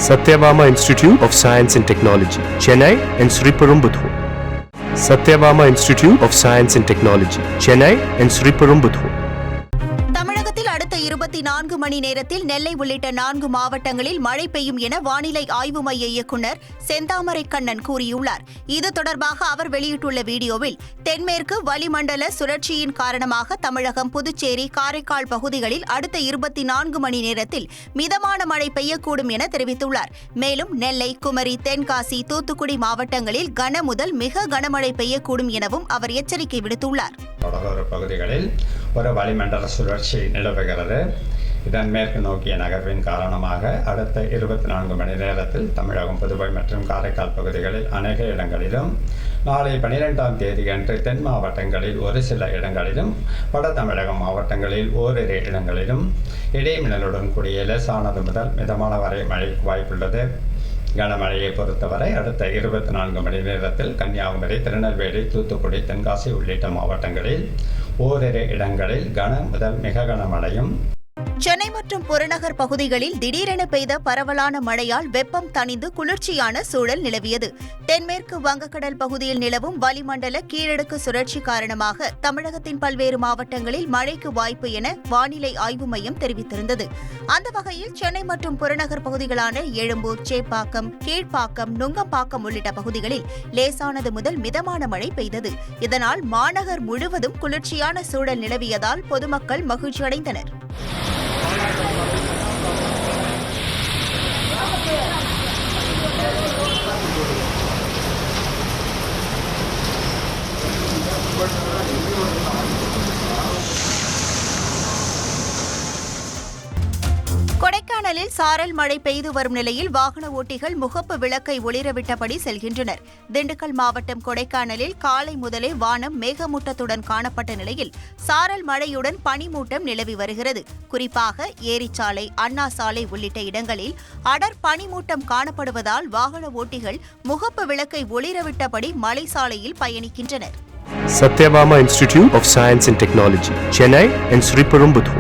Satyabama Institute of Science and Technology, Chennai and Sriperumbudur. Satyabama Institute of Science and Technology, Chennai and Sriperumbudur. தமிழகத்தில் அடுத்த 24 மணி நேரத்தில் நெல்லை உள்ளிட்ட 4 மாவட்டங்களில் மழை பெய்யும் என வானிலை ஆய்வு மைய இயக்குநர் செந்தாமரை கண்ணன் கூறியுள்ளார். இது தொடர்பாக அவர் வெளியிட்டுள்ள வீடியோவில் தென்மேற்கு வளிமண்டல சுழற்சியின் காரணமாக தமிழகம், புதுச்சேரி, காரைக்கால் பகுதிகளில் அடுத்த 24 மணி நேரத்தில் மிதமான மழை பெய்யக்கூடும் என தெரிவித்துள்ளார். மேலும் நெல்லை, குமரி, தென்காசி, தூத்துக்குடி மாவட்டங்களில் கன முதல் மிக கனமழை பெய்யக்கூடும் எனவும் அவர் எச்சரிக்கை விடுத்துள்ளார். பகுதிகளில் ஒரு வளிமண்டல சுழற்சி நிலவுகிறது. இதன் மேற்கு நோக்கிய நகர்வின் காரணமாக அடுத்த 24 மணி நேரத்தில் தமிழகம், புதுவை மற்றும் காரைக்கால் பகுதிகளில் அநேக இடங்களிலும், நாளை 12ஆம் தேதியன்று தென் மாவட்டங்களில் ஒரு சில இடங்களிலும், வட தமிழக மாவட்டங்களில் ஓரிரு இடங்களிலும் இடைமின்னலுடன் கூடிய லேசானது முதல் மிதமான வரை மழைக்கு வாய்ப்புள்ளது. கனமழையை பொறுத்தவரை அடுத்த 24 மணி நேரத்தில் கன்னியாகுமரி, திருநெல்வேலி, தூத்துக்குடி, தென்காசி உள்ளிட்ட மாவட்டங்களில் ஓரிரு இடங்களில் கன முதல் மிக கனமழையும், சென்னை மற்றும் புறநகர் பகுதிகளில் திடீரென பெய்த பரவலான மழையால் வெப்பம் தணிந்து குளிர்ச்சியான சூழல் நிலவியது. தென்மேற்கு வங்கக்கடல் பகுதியில் நிலவும் வளிமண்டல கீழடுக்கு சுழற்சி காரணமாக தமிழகத்தின் பல்வேறு மாவட்டங்களில் மழைக்கு வாய்ப்பு என வானிலை ஆய்வு மையம் தெரிவித்திருந்தது. அந்த வகையில் சென்னை மற்றும் புறநகர் பகுதிகளான எழும்பூர், சேப்பாக்கம், கீழ்ப்பாக்கம், நுங்கம்பாக்கம் உள்ளிட்ட பகுதிகளில் லேசானது முதல் மிதமான மழை பெய்தது. இதனால் மாநகர் முழுவதும் குளிர்ச்சியான சூழல் நிலவியதால் பொதுமக்கள் மகிழ்ச்சியடைந்தனர். கொடைக்கானலில் சாரல் மழை பெய்து வரும் நிலையில் வாகன ஓட்டிகள் முகப்பு விளக்கை ஒளிரவிட்டபடி செல்கின்றனர். திண்டுக்கல் மாவட்டம் கொடைக்கானலில் காலை முதலே வானம் மேகமூட்டத்துடன் காணப்பட்ட நிலையில் சாரல் மழையுடன் பனிமூட்டம் நிலவி வருகிறது. குறிப்பாக ஏரிச்சாலை, அண்ணா சாலை உள்ளிட்ட இடங்களில் அடர் பனிமூட்டம் காணப்படுவதால் வாகன ஓட்டிகள் முகப்பு விளக்கை ஒளிரவிட்டபடி மலை சாலையில் பயணிக்கின்றனர். Satyabama Institute of Science and Technology, Chennai and Sriperumbudur.